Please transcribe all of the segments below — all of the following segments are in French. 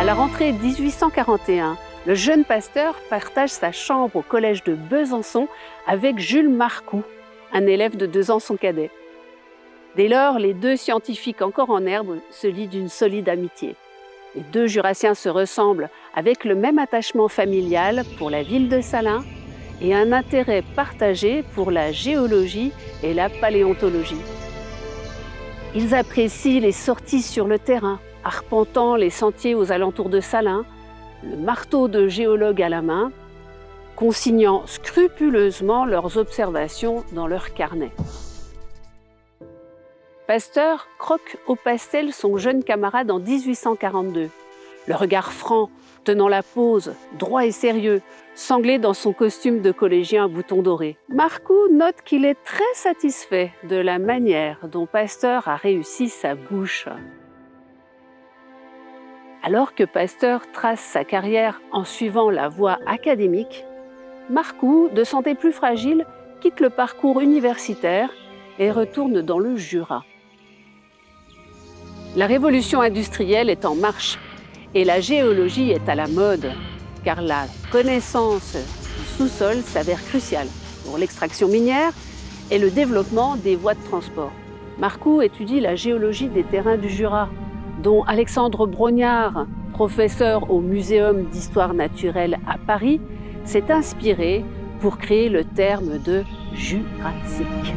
la rentrée 1841, le jeune Pasteur partage sa chambre au collège de Besançon avec Jules Marcou, un élève de 2 ans son cadet. Dès lors, les deux scientifiques encore en herbe se lient d'une solide amitié. Les deux jurassiens se ressemblent avec le même attachement familial pour la ville de Salins et un intérêt partagé pour la géologie et la paléontologie. Ils apprécient les sorties sur le terrain, arpentant les sentiers aux alentours de Salins, le marteau de géologue à la main, consignant scrupuleusement leurs observations dans leur carnet. Pasteur croque au pastel son jeune camarade en 1842. Le regard franc, tenant la pose, droit et sérieux, sanglé dans son costume de collégien à boutons dorés. Marcou note qu'il est très satisfait de la manière dont Pasteur a réussi sa bouche. Alors que Pasteur trace sa carrière en suivant la voie académique, Marcou, de santé plus fragile, quitte le parcours universitaire et retourne dans le Jura. La révolution industrielle est en marche et la géologie est à la mode, car la connaissance du sous-sol s'avère cruciale pour l'extraction minière et le développement des voies de transport. Marcou étudie la géologie des terrains du Jura, dont Alexandre Brognard, professeur au Muséum d'histoire naturelle à Paris, s'est inspiré pour créer le terme de Jurassique.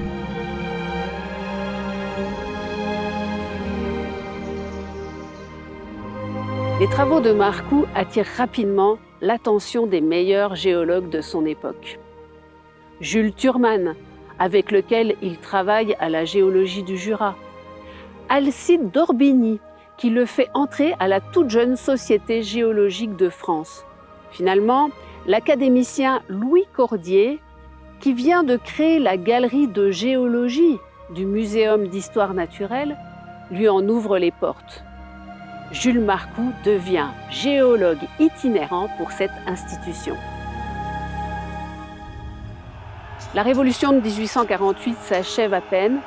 Les travaux de Marcou attirent rapidement l'attention des meilleurs géologues de son époque. Jules Thurmann, avec lequel il travaille à la géologie du Jura. Alcide d'Orbigny, qui le fait entrer à la toute jeune Société géologique de France. Finalement, l'académicien Louis Cordier, qui vient de créer la galerie de géologie du Muséum d'histoire naturelle, lui en ouvre les portes. Jules Marcou devient géologue itinérant pour cette institution. La révolution de 1848 s'achève à peine.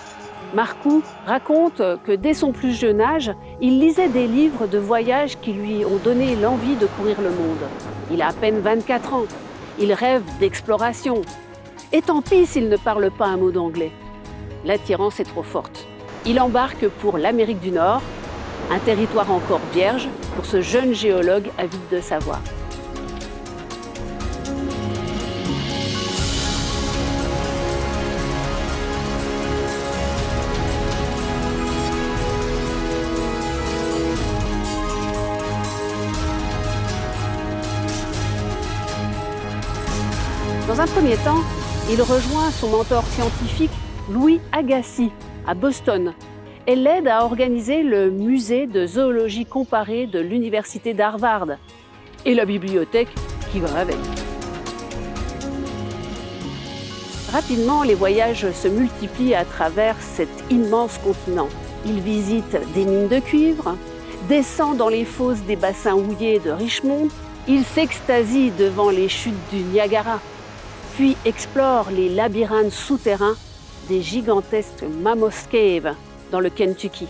Marcou raconte que dès son plus jeune âge, il lisait des livres de voyage qui lui ont donné l'envie de courir le monde. Il a à peine 24 ans. Il rêve d'exploration. Et tant pis s'il ne parle pas un mot d'anglais. L'attirance est trop forte. Il embarque pour l'Amérique du Nord, un territoire encore vierge pour ce jeune géologue avide de savoir. Dans un premier temps, il rejoint son mentor scientifique Louis Agassiz à Boston et l'aide à organiser le musée de zoologie comparée de l'université d'Harvard et la bibliothèque qui va avec. Rapidement, les voyages se multiplient à travers cet immense continent. Il visite des mines de cuivre, descend dans les fosses des bassins houillers de Richmond, il s'extasie devant les chutes du Niagara, puis explore les labyrinthes souterrains des gigantesques Mammoth Cave dans le Kentucky.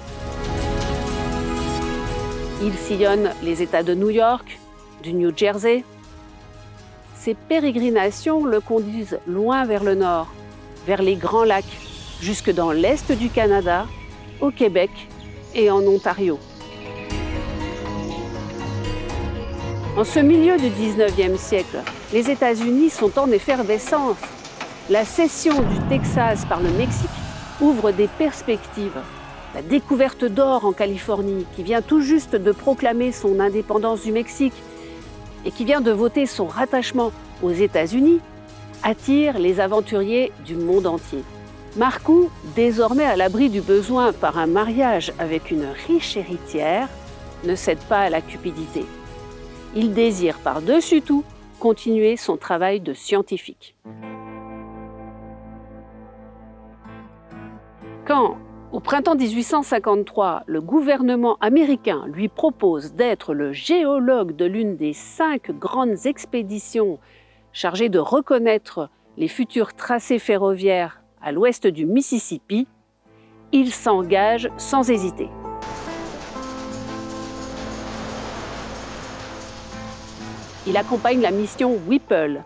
Il sillonne les États de New York, du New Jersey. Ses pérégrinations le conduisent loin vers le nord, vers les Grands Lacs, jusque dans l'est du Canada, au Québec et en Ontario. En ce milieu du 19e siècle, les États-Unis sont en effervescence. La cession du Texas par le Mexique ouvre des perspectives. La découverte d'or en Californie, qui vient tout juste de proclamer son indépendance du Mexique et qui vient de voter son rattachement aux États-Unis, attire les aventuriers du monde entier. Marcou, désormais à l'abri du besoin par un mariage avec une riche héritière, ne cède pas à la cupidité. Il désire par-dessus tout continuer son travail de scientifique. Quand, au printemps 1853, le gouvernement américain lui propose d'être le géologue de l'une des 5 grandes expéditions chargées de reconnaître les futurs tracés ferroviaires à l'ouest du Mississippi, il s'engage sans hésiter. il accompagne la mission Whipple,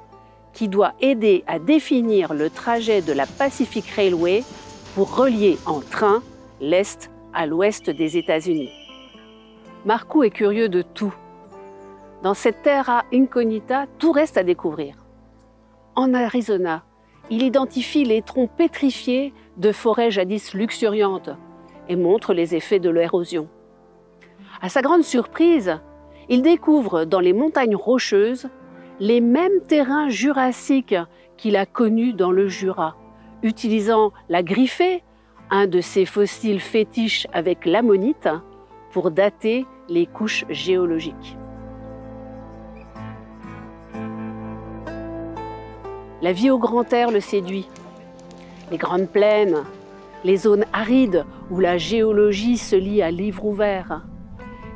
qui doit aider à définir le trajet de la Pacific Railway pour relier en train l'Est à l'Ouest des États-Unis. Marcou est curieux de tout. Dans cette terra incognita, tout reste à découvrir. En Arizona, il identifie les troncs pétrifiés de forêts jadis luxuriantes et montre les effets de l'érosion. À sa grande surprise, il découvre dans les montagnes rocheuses les mêmes terrains jurassiques qu'il a connus dans le Jura, utilisant la griffée, un de ses fossiles fétiches avec l'ammonite, pour dater les couches géologiques. La vie au grand air le séduit. Les grandes plaines, les zones arides où la géologie se lit à livre ouvert,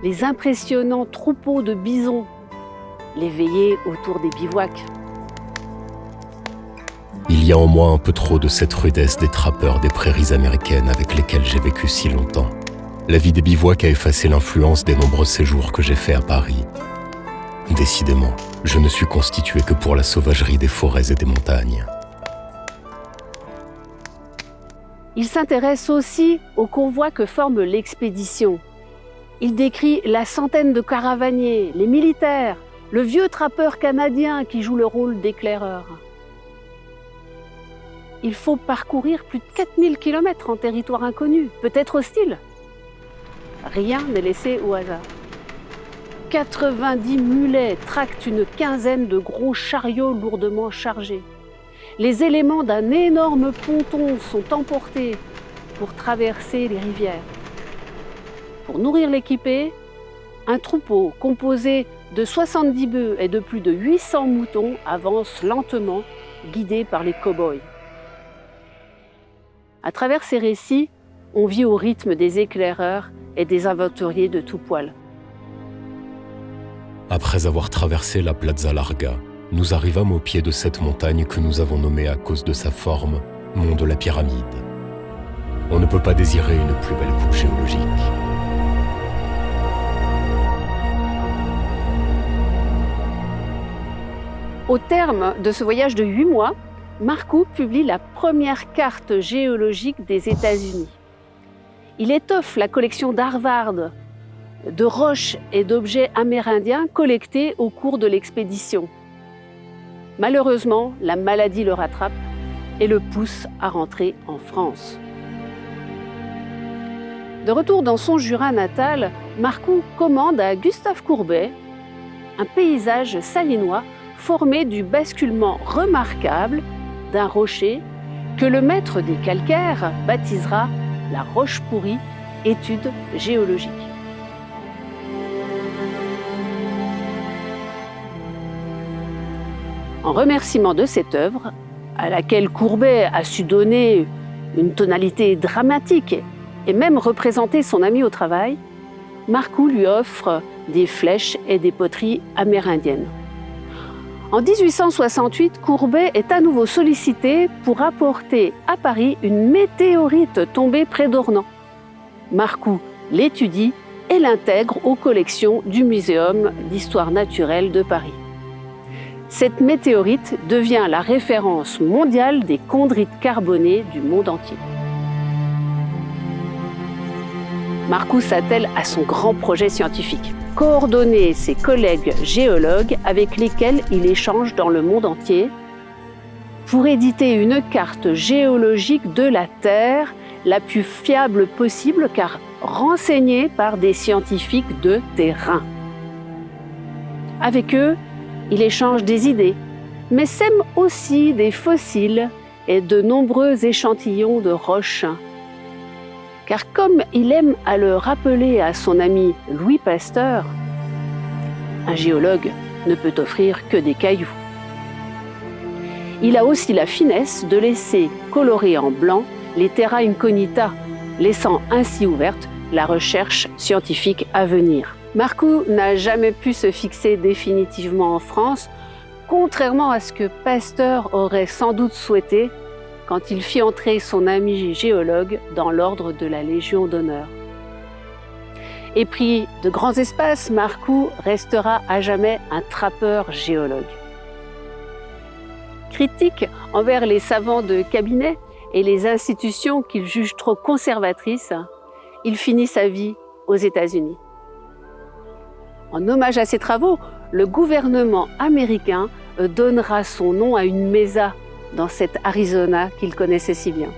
les impressionnants troupeaux de bisons, les veillées autour des bivouacs. Il y a en moi un peu trop de cette rudesse des trappeurs des prairies américaines avec lesquels j'ai vécu si longtemps. La vie des bivouacs a effacé l'influence des nombreux séjours que j'ai faits à Paris. Décidément, je ne suis constitué que pour la sauvagerie des forêts et des montagnes. Il s'intéresse aussi au convoi que forme l'expédition. Il décrit la centaine de caravaniers, les militaires, le vieux trappeur canadien qui joue le rôle d'éclaireur. Il faut parcourir plus de 4000 km en territoire inconnu, peut-être hostile. Rien n'est laissé au hasard. 90 mulets tractent une quinzaine de gros chariots lourdement chargés. Les éléments d'un énorme ponton sont emportés pour traverser les rivières. Pour nourrir l'équipée, un troupeau composé de 70 bœufs et de plus de 800 moutons avance lentement, guidé par les cow-boys. À travers ces récits, on vit au rythme des éclaireurs et des aventuriers de tout poil. Après avoir traversé la Plaza Larga, nous arrivâmes au pied de cette montagne que nous avons nommée à cause de sa forme Mont de la Pyramide. On ne peut pas désirer une plus belle coupe géologique. Au terme de ce voyage de 8 mois, Marcou publie la première carte géologique des États-Unis. Il étoffe la collection d'Harvard de roches et d'objets amérindiens collectés au cours de l'expédition. Malheureusement, la maladie le rattrape et le pousse à rentrer en France. De retour dans son Jura natal, Marcou commande à Gustave Courbet un paysage salinois formé du basculement remarquable d'un rocher que le maître des calcaires baptisera la roche pourrie, étude géologique. En remerciement de cette œuvre, à laquelle Courbet a su donner une tonalité dramatique et même représenter son ami au travail, Marcou lui offre des flèches et des poteries amérindiennes. En 1868, Courbet est à nouveau sollicité pour apporter à Paris une météorite tombée près d'Ornans. Marcou l'étudie et l'intègre aux collections du Muséum d'histoire naturelle de Paris. Cette météorite devient la référence mondiale des chondrites carbonées du monde entier. Marcou s'attelle à son grand projet scientifique, coordonner ses collègues géologues avec lesquels il échange dans le monde entier pour éditer une carte géologique de la Terre la plus fiable possible car renseignée par des scientifiques de terrain. Avec eux, il échange des idées, mais sème aussi des fossiles et de nombreux échantillons de roches. Car comme il aime à le rappeler à son ami Louis Pasteur, un géologue ne peut offrir que des cailloux. Il a aussi la finesse de laisser colorer en blanc les terra incognita, laissant ainsi ouverte la recherche scientifique à venir. Marcou n'a jamais pu se fixer définitivement en France, contrairement à ce que Pasteur aurait sans doute souhaité quand il fit entrer son ami géologue dans l'ordre de la Légion d'honneur. Épris de grands espaces, Marcou restera à jamais un trappeur géologue. Critique envers les savants de cabinet et les institutions qu'il juge trop conservatrices, il finit sa vie aux États-Unis. En hommage à ses travaux, le gouvernement américain donnera son nom à une mesa dans cet Arizona qu'il connaissait si bien.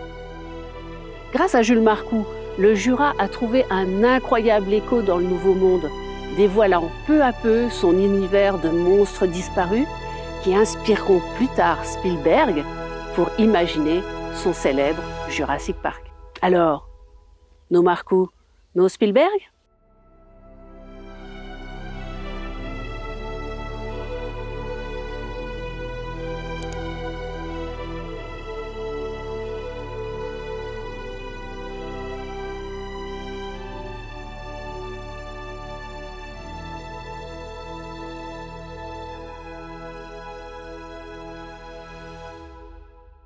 Grâce à Jules Marcou, le Jura a trouvé un incroyable écho dans le Nouveau Monde, dévoilant peu à peu son univers de monstres disparus qui inspireront plus tard Spielberg pour imaginer son célèbre Jurassic Park. Alors, nos Marcou, nos Spielberg ?